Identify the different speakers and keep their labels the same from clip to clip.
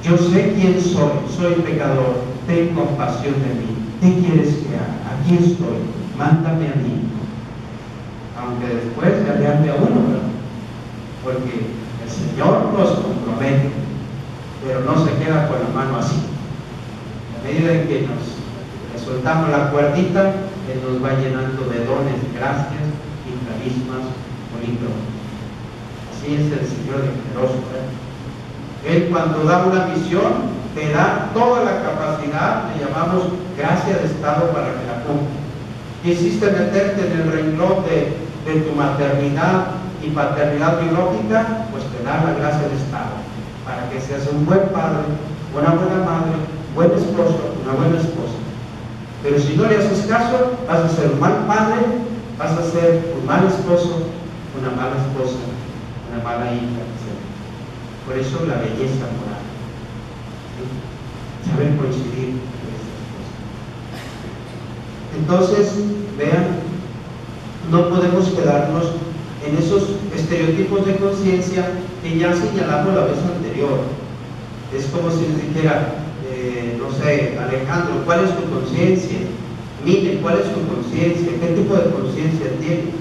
Speaker 1: Yo sé quién soy pecador, ten compasión de mí. ¿Qué quieres que haga? Aquí estoy, mándame a mí. Aunque después ya le hable a uno, ¿verdad? Porque el Señor nos compromete, pero no se queda con la mano así. A medida en que le soltamos la cuerdita, Él nos va llenando de dones, gracias y carismas bonitos. Así es el Señor de generoso, ¿verdad? Él cuando da una misión, te da toda la capacidad, le llamamos gracia de estado para que la cumpla. Quisiste meterte en el renglón de tu maternidad y paternidad biológica, pues te da la gracia de estado, para que seas un buen padre, una buena madre, un buen esposo, una buena esposa. Pero si no le haces caso, vas a ser un mal padre, vas a ser un mal esposo, una mala esposa, una mala hija, etc. Por eso la belleza moral, ¿sí? Saber coincidir en estas cosas. Entonces, vean, no podemos quedarnos en esos estereotipos de conciencia que ya señalamos la vez anterior. Es como si les dijera, no sé, Alejandro, ¿cuál es tu conciencia? Mire, ¿cuál es tu conciencia? ¿Qué tipo de conciencia tiene?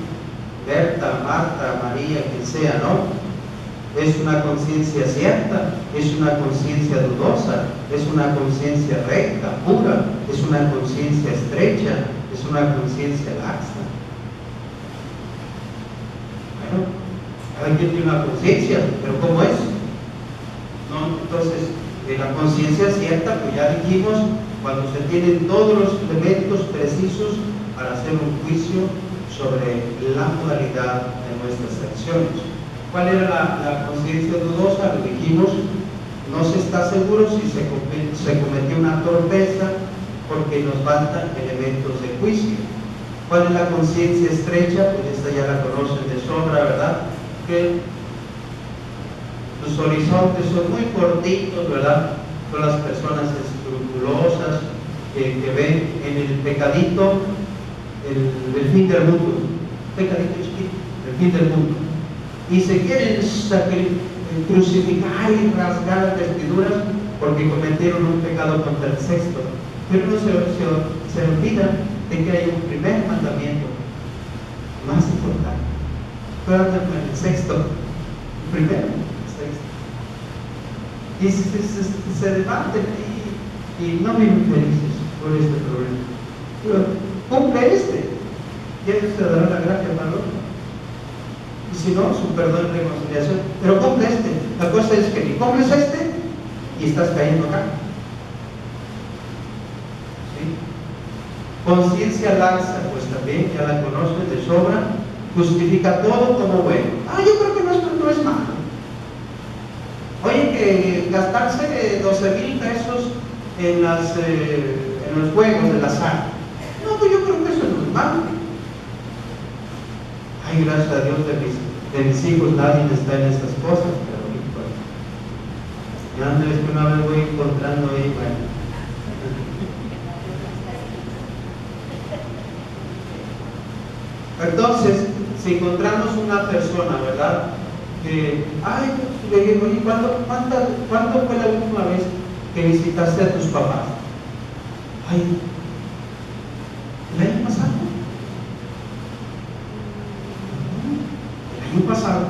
Speaker 1: Berta, Marta, María, quien sea, ¿no? ¿Es una conciencia cierta? ¿Es una conciencia dudosa? ¿Es una conciencia recta, pura? ¿Es una conciencia estrecha? ¿Es una conciencia laxa? Bueno, cada quien tiene una conciencia, pero ¿cómo es? ¿No? Entonces, la conciencia cierta, pues ya dijimos, cuando se tienen todos los elementos precisos para hacer un juicio sobre la modalidad de nuestras acciones. ¿Cuál era la conciencia dudosa? Lo dijimos, no se está seguro si se cometió una torpeza porque nos faltan elementos de juicio. ¿Cuál es la conciencia estrecha? Pues esta ya la conocen de sobra, ¿verdad? Que los horizontes son muy cortitos, ¿verdad? Son las personas escrupulosas que ven en el pecadito el fin del mundo. Pecadito chiquito, el fin del mundo. Y se quieren crucificar y rasgar las vestiduras porque cometieron un pecado contra el sexto. Pero no se olvida de que hay un primer mandamiento más importante. ¿Cuál es el sexto? El primero, el sexto. Y se debaten y no viven felices por este problema. Pero cumple este, y Dios te dará la gracia para el otro. Y si no, su perdón y reconciliación. Pero cumple este. La cosa es que ni cumples este y estás cayendo acá. ¿Sí? Conciencia laxa, pues también ya la conocen de sobra, justifica todo como bueno. Yo creo que esto no es malo. Oye, que gastarse 12,000 pesos en los juegos del azar. No, pues yo creo que eso no es malo. Ay, gracias a Dios de mis hijos nadie está en estas cosas, pero bueno, yo antes que una vez voy encontrando ahí, bueno. Entonces, si encontramos una persona, ¿verdad? Que, le digo, ¿y cuándo fue la última vez que visitaste a tus papás? El año pasado. El año pasado.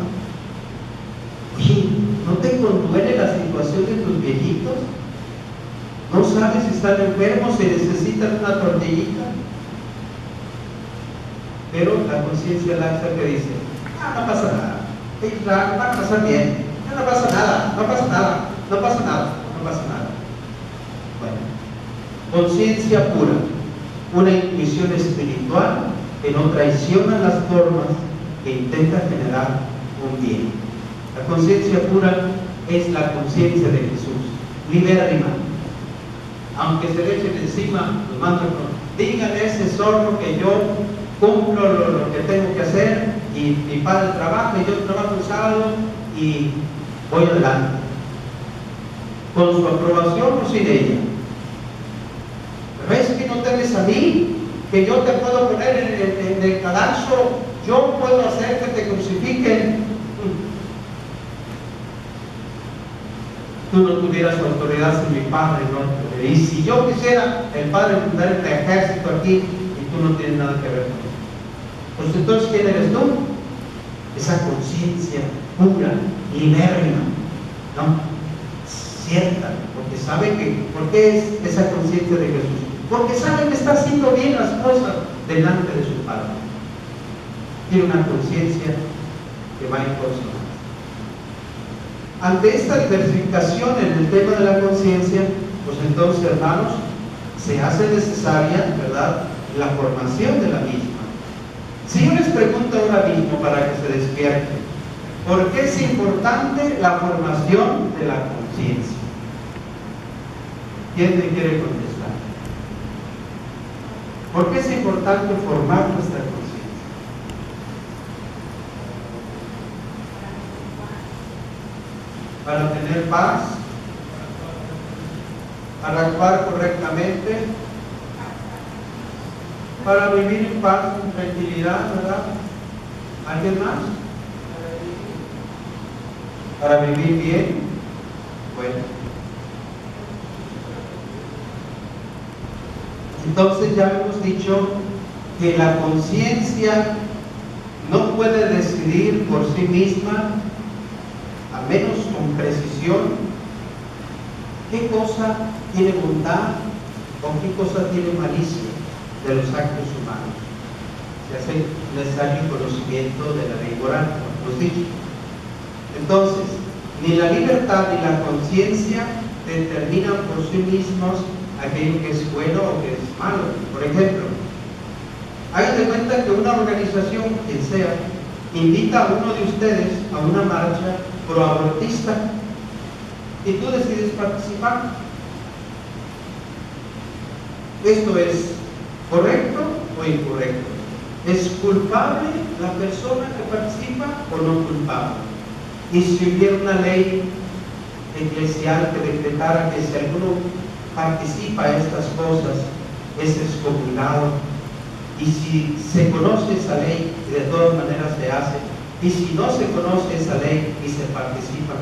Speaker 1: Oye, ¿no te conduele la situación de tus viejitos? ¿No sabes si están enfermos, si necesitan una tortillita? Pero la conciencia laxa que dice, no pasa nada, va a pasar bien, no pasa nada, no pasa nada, no pasa nada, no pasa nada. Bueno, conciencia pura, una intuición espiritual que no traiciona las formas, que intenta generar un bien. La conciencia pura es la conciencia de Jesús, libérrima. Aunque se le echen encima, los mandan, díganle a ese sordo que yo cumplo lo que tengo que hacer, y mi padre trabaja y yo trabajo el sábado y voy adelante, con su aprobación o sin ella. ¿Ves que no temes a mí? Que yo te puedo poner en el cadalso, yo puedo hacer que te crucifiquen. tú no tuvieras autoridad sin mi padre, ¿no? Y si yo quisiera, el padre fundar el ejército aquí y tú no tienes nada que ver con eso. Pues entonces, ¿quién eres tú? Esa conciencia pura, libérrima, ¿no? Cierta, porque sabe que, ¿por qué es esa conciencia de Jesús? Porque sabe que está haciendo bien las cosas delante de su Padre. Tiene una conciencia que va en consonancia. Ante esta diversificación en el tema de la conciencia, pues entonces, hermanos, se hace necesaria, ¿verdad?, la formación de la misma. Si yo les pregunto ahora mismo para que se despierten, ¿por qué es importante la formación de la conciencia? ¿Quién me quiere contestar? ¿Por qué es importante formar nuestra conciencia? Para tener paz, para actuar correctamente, para vivir en paz, en tranquilidad, ¿verdad? ¿Alguien más? Para vivir bien. Bueno, entonces ya hemos dicho que la conciencia no puede decidir por sí misma, a menos con precisión, qué cosa tiene bondad o qué cosa tiene malicia de los actos humanos. Se hace necesario el conocimiento de la ley moral, como hemos dicho. Entonces, ni la libertad ni la conciencia determinan por sí mismos aquello que es bueno o que es malo. Por ejemplo, hagan de cuenta que una organización, quien sea, invita a uno de ustedes a una marcha proabortista y tú decides participar. ¿Esto es correcto o incorrecto? ¿Es culpable la persona que participa o no culpable? Y si hubiera una ley eclesial que decretara que si alguno participa en estas cosas es excomulgado, y si se conoce esa ley y de todas maneras se hace, y si no se conoce esa ley y se participa,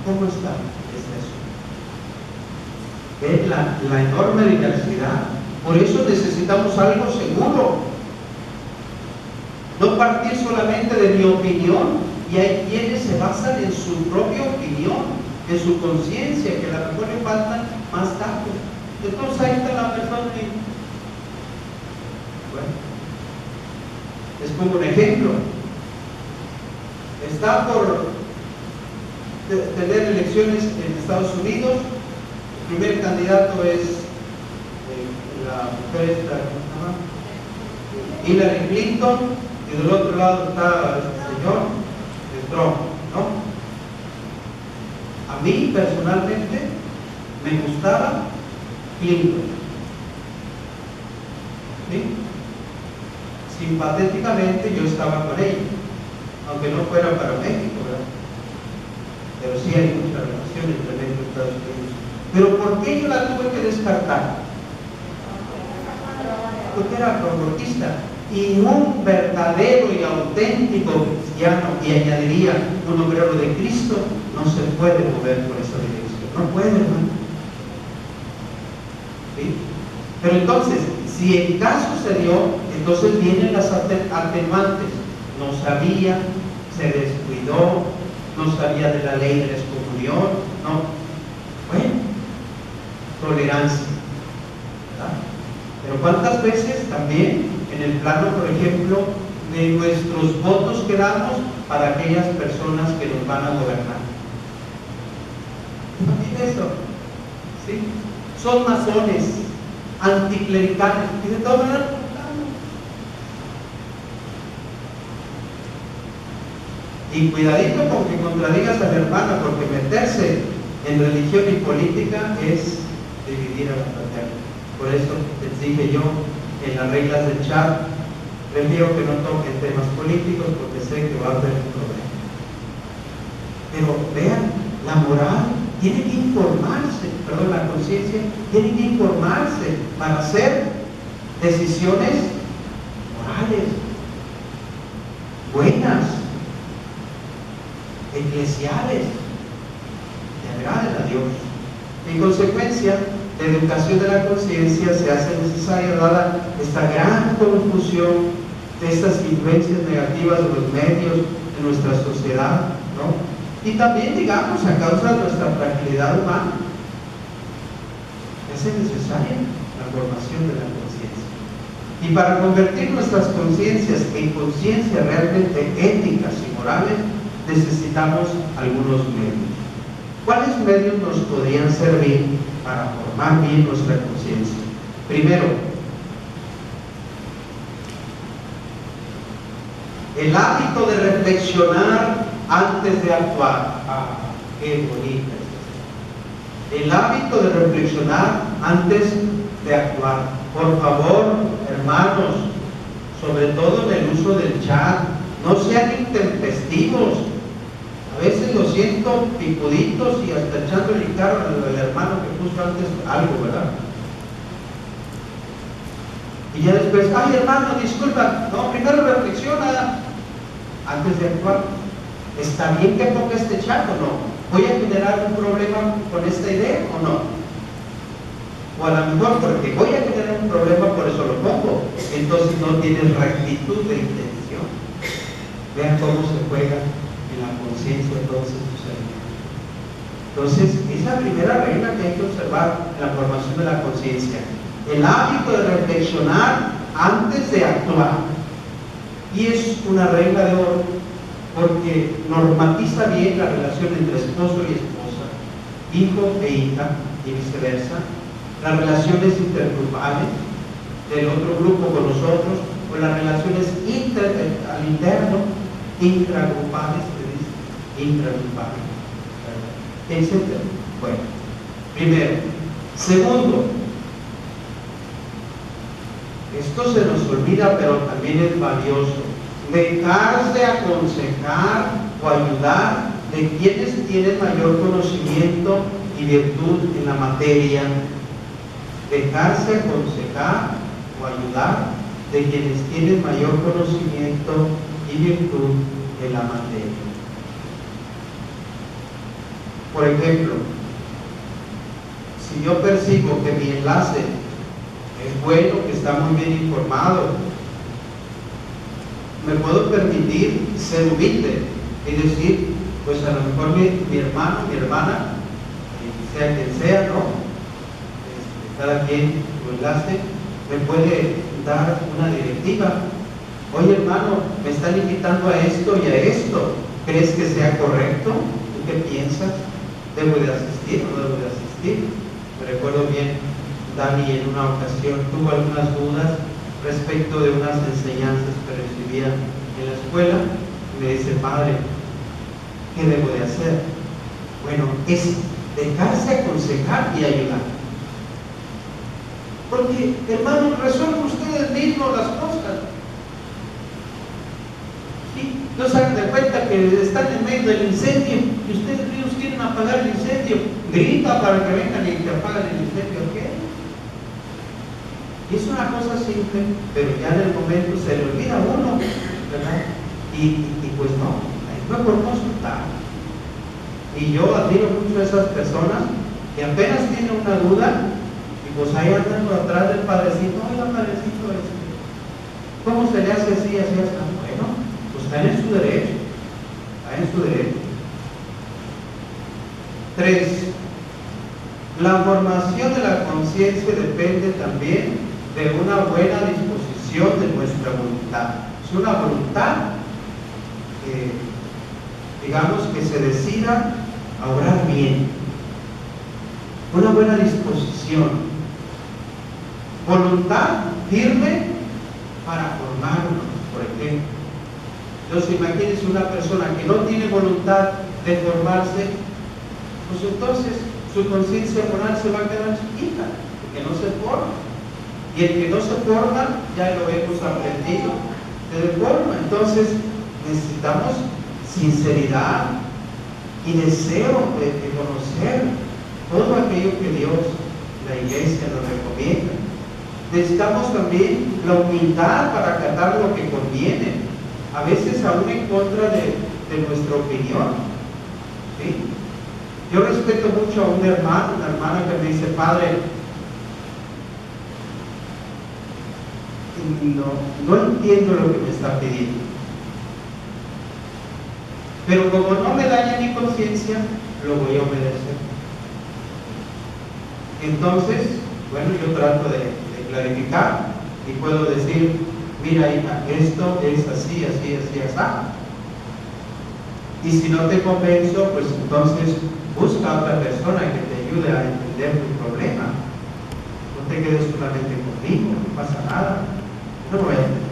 Speaker 1: ¿cómo está? Es la enorme diversidad. Por eso necesitamos algo seguro, no partir solamente de mi opinión. Y hay quienes se basan en su propia opinión, en su conciencia, que a lo mejor le faltan más datos. Entonces ahí está la persona y, bueno, les pongo un ejemplo. Está por tener elecciones en Estados Unidos. El primer candidato es la mujer esta, ¿cómo se llama? Hillary Clinton, y del otro lado está este señor Trump, ¿no? A mí personalmente me gustaba Clinton, ¿sí? Simpatéticamente yo estaba con ella, aunque no fuera para México, ¿verdad? Pero sí hay mucha relación entre México y Estados Unidos. Pero ¿por qué yo la tuve que descartar? Porque era proabortista. Y un verdadero y auténtico cristiano, y añadiría un obrero de Cristo, no se puede mover por esa dirección. No puede, hermano. ¿Sí? Pero entonces, si el caso se dio, entonces vienen las atenuantes. No sabía, se descuidó, no sabía de la ley de la excomunión, no. Bueno, tolerancia, ¿verdad? Pero ¿cuántas veces también en el plano, por ejemplo, de nuestros votos que damos para aquellas personas que nos van a gobernar? También eso, ¿sí? Son masones, anticlericales, y de todas maneras y cuidadito con que contradigas a la hermana, porque meterse en religión y política es dividir a la fraternidad. Por eso les dije yo en las reglas del chat, prefiero que no toquen temas políticos porque sé que va a haber un problema. Pero vean, la moral tiene que informarse, perdón, la conciencia tiene que informarse para hacer decisiones morales, buenas, eclesiales, que agraden a Dios. En consecuencia, la educación de la conciencia se hace necesaria dada esta gran confusión de estas influencias negativas de los medios de nuestra sociedad, ¿no? Y también, digamos, a causa de nuestra fragilidad humana. Es necesaria la formación de la conciencia. Y para convertir nuestras conciencias en conciencias realmente éticas y morales, necesitamos algunos medios. ¿Cuáles medios nos podrían servir para formar bien nuestra conciencia? Primero, el hábito de reflexionar antes de actuar. Qué bonita es. El hábito de reflexionar antes de actuar. Por favor, hermanos, sobre todo en el uso del chat, no sean intempestivos. A veces lo siento picuditos y hasta echándole el carro al hermano que puso antes algo, ¿verdad? Y ya después, ay hermano, disculpa, no, primero reflexiona antes de actuar. ¿Está bien que ponga este chat o no? ¿Voy a generar un problema con esta idea o no? O a lo mejor porque voy a generar un problema, por eso lo pongo. Entonces no tienes rectitud de intención. Vean cómo se juega en la conciencia todos estos elementos. Entonces, es la primera regla que hay que observar en la formación de la conciencia. El hábito de reflexionar antes de actuar. Y es una regla de oro porque normatiza bien la relación entre esposo y esposa, hijo e hija y viceversa, las relaciones intergrupales del otro grupo con nosotros, o las relaciones al interno, intragrupales, intragrupales, etc. Bueno, primero. Segundo, esto se nos olvida, pero también es valioso. Dejarse aconsejar o ayudar de quienes tienen mayor conocimiento y virtud en la materia. Dejarse aconsejar o ayudar de quienes tienen mayor conocimiento y virtud en la materia. Por ejemplo, si yo percibo que mi enlace es bueno, que está muy bien informado, me puedo permitir ser humilde y decir, pues a lo mejor mi hermano, mi hermana, sea quien sea, ¿no? Cada quien su enlace me puede dar una directiva. Oye hermano, me están invitando a esto y a esto, ¿crees que sea correcto? ¿Tú qué piensas? ¿Debo de asistir o no debo de asistir? Me recuerdo bien, Dani en una ocasión tuvo algunas dudas respecto de unas enseñanzas que recibía en la escuela y me dice, padre, ¿qué debo de hacer? Bueno, es dejarse aconsejar y ayudar. Porque, hermanos, resuelven ustedes mismos las cosas. ¿Sí? No se dan de cuenta que están en medio del incendio y ustedes mismos quieren apagar el incendio. Grita para que vengan y te apaguen el incendio. ¿Qué? Y es una cosa simple, pero ya en el momento se le olvida a uno, ¿verdad? Y pues no, es mejor consultar. Y yo admiro mucho a esas personas que apenas tienen una duda y pues ahí andan atrás del padrecito. Oiga, padrecito, ¿cómo se le hace así, así, así? Bueno, pues están en su derecho, están en su derecho. 3. La formación de la conciencia depende también de una buena disposición de nuestra voluntad. Es una voluntad digamos que se decida a obrar bien. Una buena disposición. Voluntad firme para formarnos, por ejemplo. Entonces imagínense una persona que no tiene voluntad de formarse, pues entonces su conciencia moral se va a quedar chiquita, porque no se forma. Y el que no se forma, ya lo hemos aprendido, se deforma. Entonces necesitamos sinceridad y deseo de conocer todo aquello que Dios, la iglesia, nos recomienda. Necesitamos también la humildad para acatar lo que conviene, a veces aún en contra de nuestra opinión, ¿sí? Yo respeto mucho a un hermano, una hermana que me dice, padre, no entiendo lo que me está pidiendo. Pero como no me daña mi conciencia, lo voy a obedecer. Entonces, bueno, yo trato de clarificar y puedo decir, mira hija, esto es así, así, así, así. Y si no te convenzo, pues entonces busca a otra persona que te ayude a entender tu problema. No te quedes solamente conmigo, no pasa nada. No me voy a entender.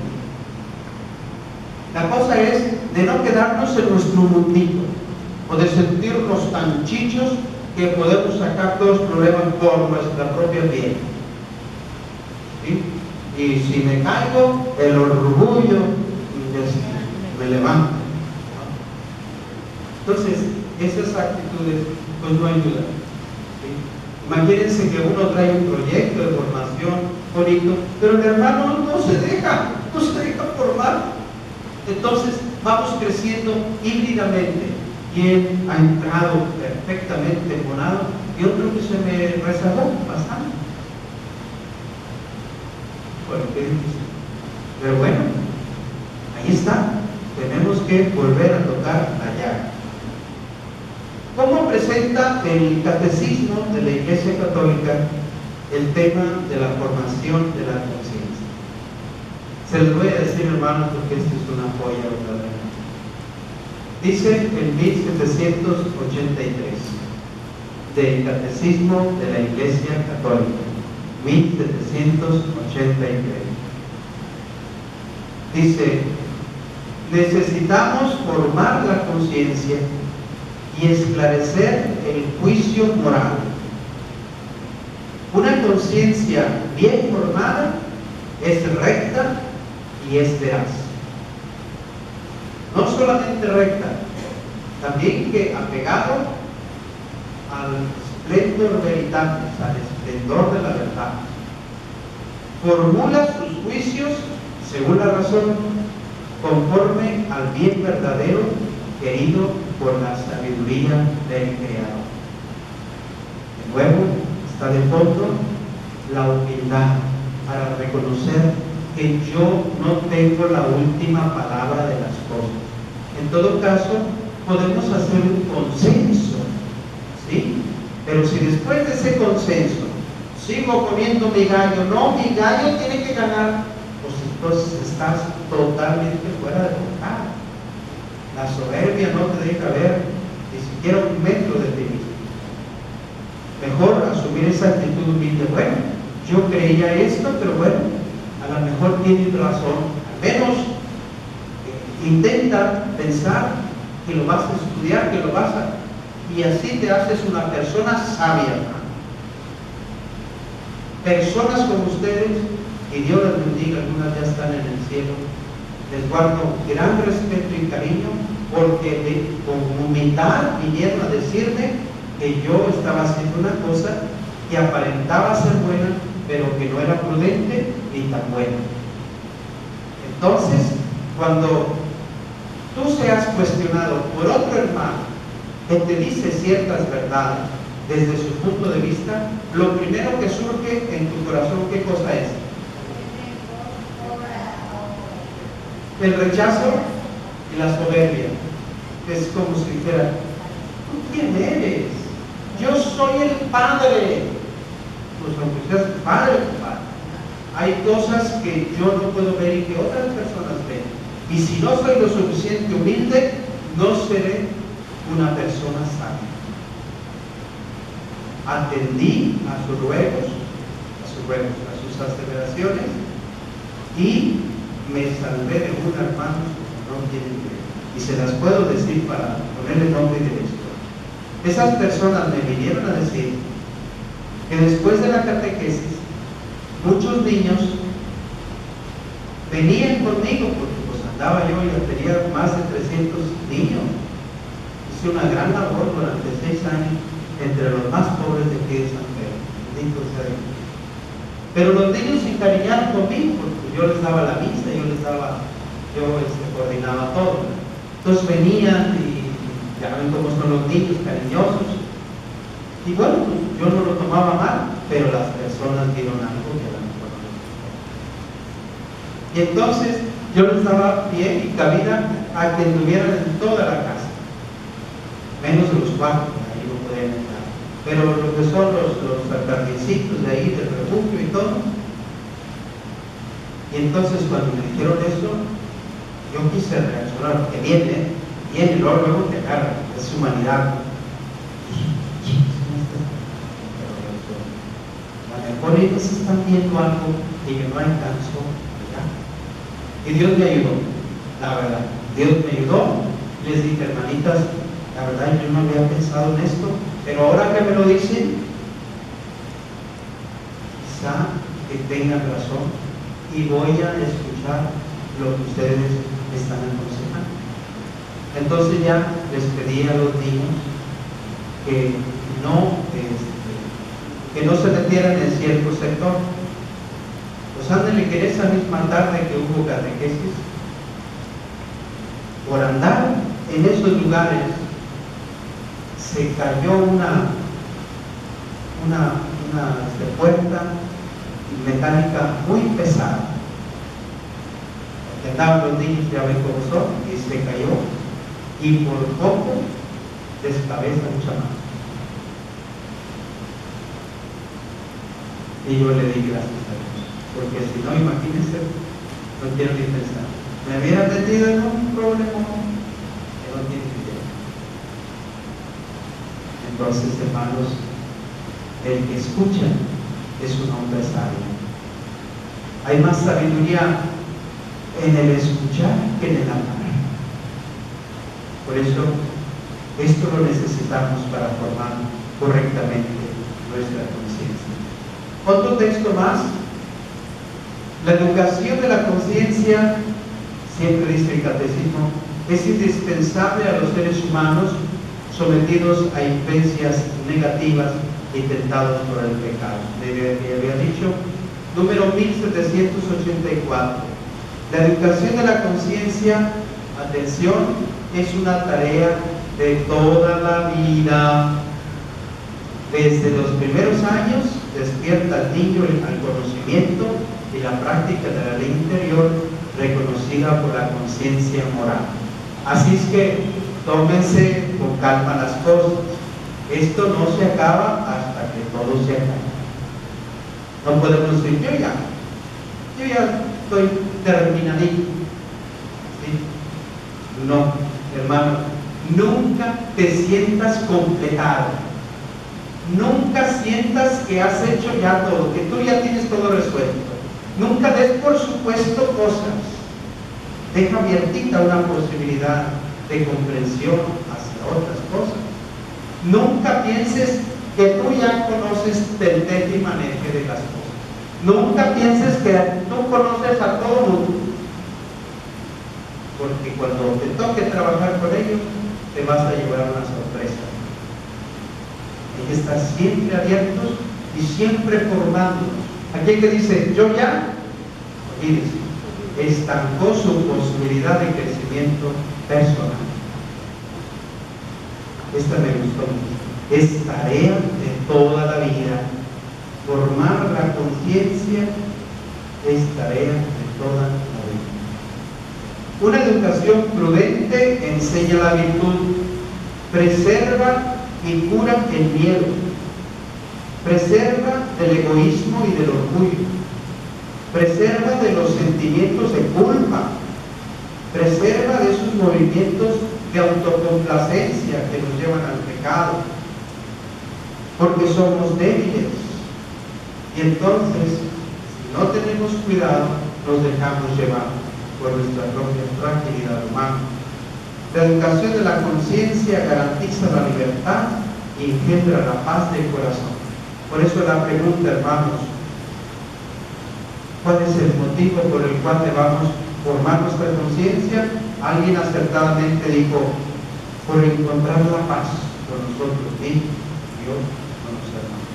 Speaker 1: La cosa es de no quedarnos en nuestro mundito o de sentirnos tan chichos que podemos sacar todos los problemas por nuestra propia piel. ¿Sí? Y si me caigo, el orgullo me levanta. Entonces, esas actitudes pues no ayudan. ¿Sí? Imagínense que uno trae un proyecto de formación bonito, pero el hermano no se deja formar. Entonces vamos creciendo híbridamente. Quien ha entrado perfectamente embonado y otro que se me rezagó bastante. Bueno, qué difícil. Pero bueno, ahí está. Tenemos que volver a tocar la llaga. ¿Cómo presenta el Catecismo de la Iglesia Católica el tema de la formación de la conciencia? Se los voy a decir, hermanos, porque esto es una joya verdadera. Dice en 1783 del Catecismo de la Iglesia Católica, 1783. Dice, necesitamos formar la conciencia y esclarecer el juicio moral. Una conciencia bien formada es recta y es veraz. No solamente recta, también que apegado al splendor veritatis, al esplendor de la verdad. Formula sus juicios según la razón, conforme al bien verdadero querido por la sabiduría del Creador. De nuevo, está de fondo la humildad para reconocer que yo no tengo la última palabra de las cosas. En todo caso, podemos hacer un consenso, ¿sí? Pero si después de ese consenso sigo comiendo mi gallo, no, mi gallo tiene que ganar, pues entonces estás totalmente fuera de lugar. La soberbia no te deja ver ni siquiera un metro de ti mismo. Mejor asumir esa actitud humilde. Bueno, yo creía esto, pero bueno, a lo mejor tienes razón. Al menos intenta pensar que lo vas a estudiar, que lo vas a... y así te haces una persona sabia. Personas como ustedes, y Dios les bendiga, algunas ya están en el cielo, les guardo gran respeto y cariño, porque con humildad vinieron a decirme que yo estaba haciendo una cosa que aparentaba ser buena, pero que no era prudente ni tan buena. Entonces, cuando tú seas cuestionado por otro hermano que te dice ciertas verdades desde su punto de vista, lo primero que surge en tu corazón, ¿qué cosa es? El rechazo y la soberbia. Es como si dijera, ¿tú quién eres? Yo soy el Padre. Pues aunque seas tu Padre, hay cosas que yo no puedo ver y que otras personas ven. Y si no soy lo suficiente humilde, no seré una persona sabia. Atendí a sus ruegos, a sus aseveraciones, y me salvé de un hermano que no tiene idea. Y se las puedo decir para ponerle nombre y dirección. Esas personas me vinieron a decir que después de la catequesis, muchos niños venían conmigo, porque pues andaba yo y tenía más de 300 niños. Hice una gran labor durante 6 años entre los más pobres de aquí de San Pedro. Bendito sea Dios. Pero los niños se encariñaron conmigo, porque yo les daba la misa, yo coordinaba todo. Entonces venían y ya ven cómo son los niños, cariñosos, Y bueno, pues, yo no lo tomaba mal, pero las personas vieron algo que a lo mejor no les gustó. Y entonces yo les daba pie y cabida a que estuvieran en toda la casa, menos de los cuartos, ahí no podían entrar. Pero lo que son los jardicitos de ahí, del refugio y todo. Y entonces cuando me dijeron eso, yo quise reaccionar, porque viene, luego te agarra, es humanidad. A lo mejor ellos están viendo algo que yo no alcanzo, ¿verdad? Y Dios me ayudó, la verdad. Dios me ayudó. Les dije, hermanitas, la verdad yo no había pensado en esto, pero ahora que me lo dicen, quizá que tengan razón y voy a escuchar lo que ustedes están aconsejando. Entonces ya les pedí a los niños que no se metieran en cierto sector. Pues ándale, que esa misma tarde que hubo catequesis, por andar en esos lugares, se cayó una puerta metálica muy pesada. Que andaban los niños, ya ven cómo son, y se cayó, y por poco descabeza mucha mano. Y yo le di gracias a Dios, porque si no, imagínense, no quiero ni pensar. Me hubiera metido en un problema que no tiene idea. Entonces, hermanos, el que escucha es un hombre sabio. Hay más sabiduría en el escuchar que en el hablar. Por eso, esto lo necesitamos para formar correctamente nuestra conciencia. Otro texto más. La educación de la conciencia, siempre dice el catecismo, es indispensable a los seres humanos sometidos a influencias negativas y tentados por el pecado. Le había dicho, número 1784. La educación de la conciencia, atención, es una tarea de toda la vida. Desde los primeros años despierta al niño al conocimiento y la práctica de la ley interior reconocida por la conciencia moral. Así es que tómense con calma las cosas. Esto no se acaba hasta que todo se acabe. No podemos decir, yo ya estoy terminadito. ¿Sí? No, hermano, nunca te sientas completado. Nunca sientas que has hecho ya todo, que tú ya tienes todo resuelto. Nunca des por supuesto cosas. Deja abiertita una posibilidad de comprensión hacia otras cosas. Nunca pienses que tú ya conoces del teje y maneje de las cosas. Nunca pienses que tú conoces a todo el mundo. Porque cuando te toque trabajar con ellos, te vas a llevar una sorpresa. Hay que estar siempre abiertos y siempre formándonos. Aquel que dice, yo ya, olvídese, estancó su posibilidad de crecimiento personal. Esta me gustó mucho. Es tarea de toda la vida. Formar la conciencia es tarea de toda la vida. Una educación prudente enseña la virtud, preserva y cura el miedo, preserva del egoísmo y del orgullo, preserva de los sentimientos de culpa, preserva de esos movimientos de autocomplacencia que nos llevan al pecado, porque somos débiles y entonces, si no tenemos cuidado, nos dejamos llevar por nuestra propia fragilidad humana. La educación de la conciencia garantiza la libertad y engendra la paz del corazón. Por eso la pregunta, hermanos, ¿cuál es el motivo por el cual debamos formar nuestra conciencia? Alguien acertadamente dijo, por encontrar la paz con nosotros mismos, Dios, con los hermanos.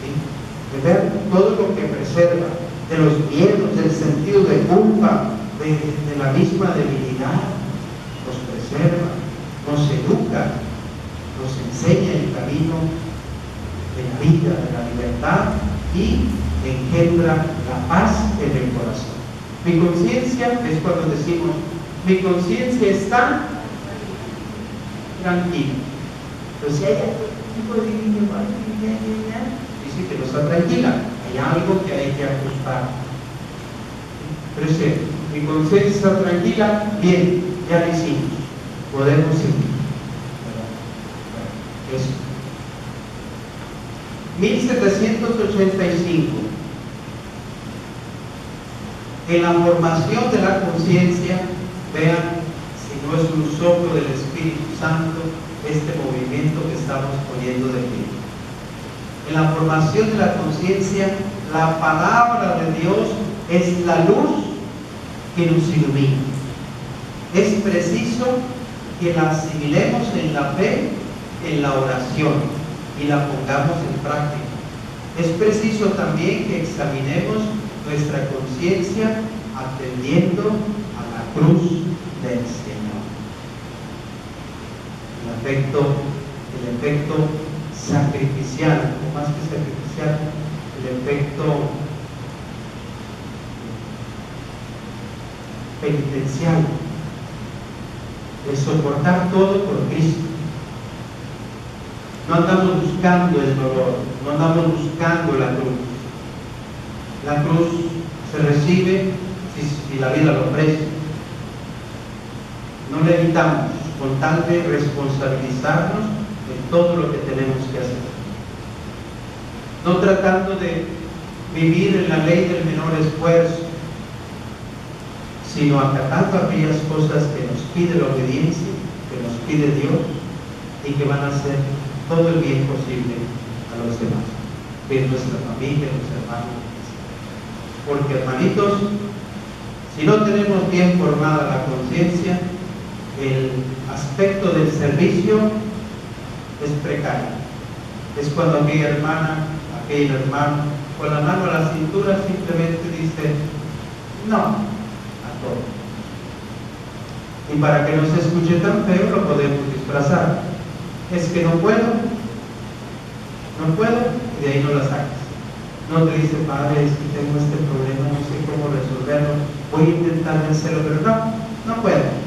Speaker 1: ¿Sí? De ver todo lo que preserva, de los miedos, del sentido de culpa, de la misma debilidad, nos preserva, nos educa, nos enseña el camino de la vida, de la libertad, y engendra la paz en el corazón. Mi conciencia es cuando decimos, mi conciencia está tranquila. Entonces, si hay algo de dice que no está tranquila, hay algo que hay que ajustar. Pero es cierto, mi conciencia está tranquila, bien, ya lo hicimos, podemos seguir. Eso. 1785. En la formación de la conciencia, vean, si no es un soplo del Espíritu Santo, este movimiento que estamos poniendo de pie. En la formación de la conciencia, la palabra de Dios es la luz que nos ilumina. Es preciso que la asimilemos en la fe, en la oración, y la pongamos en práctica. Es preciso también que examinemos nuestra conciencia atendiendo a la cruz del Señor. El efecto sacrificial, o más que sacrificial, el efecto penitencial, de soportar todo por Cristo. No andamos buscando el dolor, no andamos buscando la cruz. La cruz se recibe si la vida lo ofrece. No le evitamos, con tal de responsabilizarnos de todo lo que tenemos que hacer. No tratando de vivir en la ley del menor esfuerzo, sino acatando aquellas cosas que nos pide la obediencia, que nos pide Dios, y que van a hacer todo el bien posible a los demás, que es nuestra familia, los hermanos. Porque, hermanitos, si no tenemos bien formada la conciencia, el aspecto del servicio es precario. Es cuando aquella hermana, aquel hermano, con la mano a la cintura simplemente dice no a todo. Y para que no se escuche tan feo, lo podemos disfrazar. Es que no puedo, y de ahí no la sacas. No te dice, padre, es que tengo este problema, no sé cómo resolverlo, voy a intentar vencerlo, pero no puedo.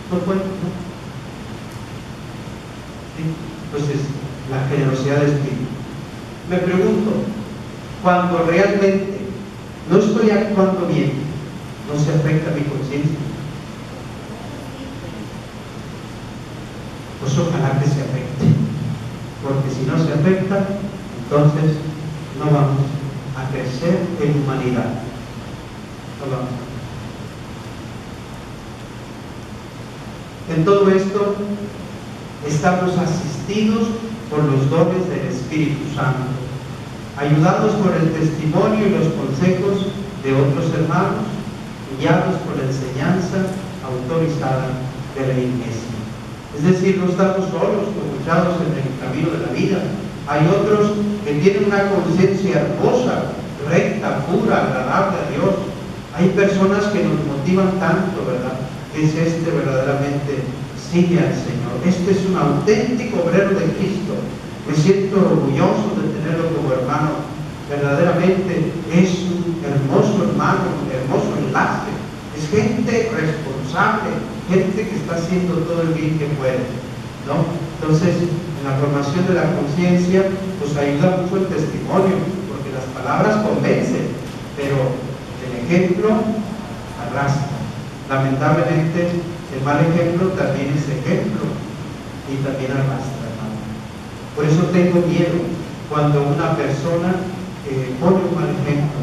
Speaker 1: No puedo. ¿Sí? Entonces, la generosidad de espíritu. Me pregunto, cuando realmente no estoy actuando bien, ¿no se afecta mi conciencia? Pues ojalá que se afecte, porque si no se afecta, entonces no vamos a crecer en humanidad. No vamos. En todo esto estamos asistidos por los dones del Espíritu Santo, ayudados por el testimonio y los consejos de otros hermanos, guiados por la enseñanza autorizada de la Iglesia. Es decir, no estamos solos, escuchados en el camino de la vida. Hay otros que tienen una conciencia hermosa, recta, pura, agradable a Dios. Hay personas que nos motivan tanto, ¿verdad? Es verdaderamente sigue al Señor. Este es un auténtico obrero de Cristo. Me siento orgulloso de tenerlo como hermano. Verdaderamente es un hermoso hermano, un hermoso enlace. Es gente responsable, gente que está haciendo todo el bien que puede, ¿no? Entonces, en la formación de la conciencia, pues ayuda mucho el testimonio, porque las palabras convencen, pero el ejemplo arrastra. Lamentablemente, el mal ejemplo también es ejemplo y también arrastra, hermano. Por eso tengo miedo cuando una persona pone un mal ejemplo.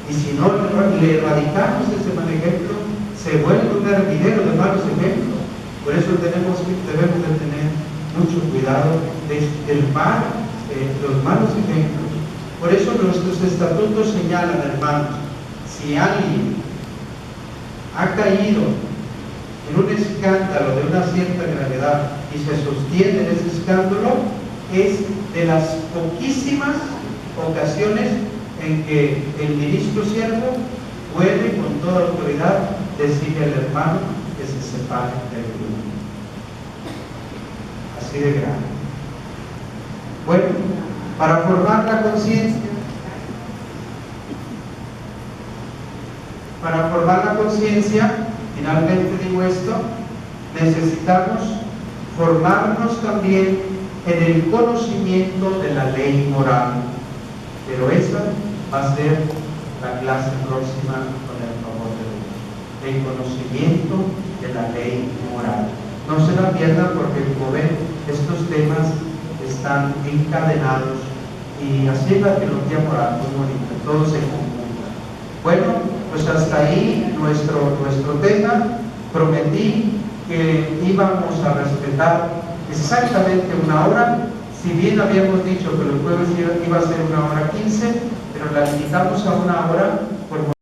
Speaker 1: Y si no le erradicamos ese mal ejemplo, se vuelve un hervidero de malos ejemplos. Por eso debemos de tener mucho cuidado de estirpar los malos ejemplos. Por eso nuestros estatutos señalan, hermanos, si alguien ha caído en un escándalo de una cierta gravedad y se sostiene en ese escándalo, es de las poquísimas ocasiones en que el ministro siervo puede con toda autoridad decirle al hermano que se separe del grupo. Así de grave. Bueno, para formar la conciencia, finalmente digo esto, necesitamos formarnos también en el conocimiento de la ley moral, pero esa va a ser la clase próxima con el favor de Dios. El conocimiento de la ley moral. No se la pierdan porque, como ven, estos temas están encadenados y así es la teología moral, muy bonita, todo se conjunta. Bueno, pues hasta ahí nuestro tema. Prometí que íbamos a respetar exactamente una hora, si bien habíamos dicho que los jueves iba a ser 1 hora 15, pero la limitamos a 1 hora por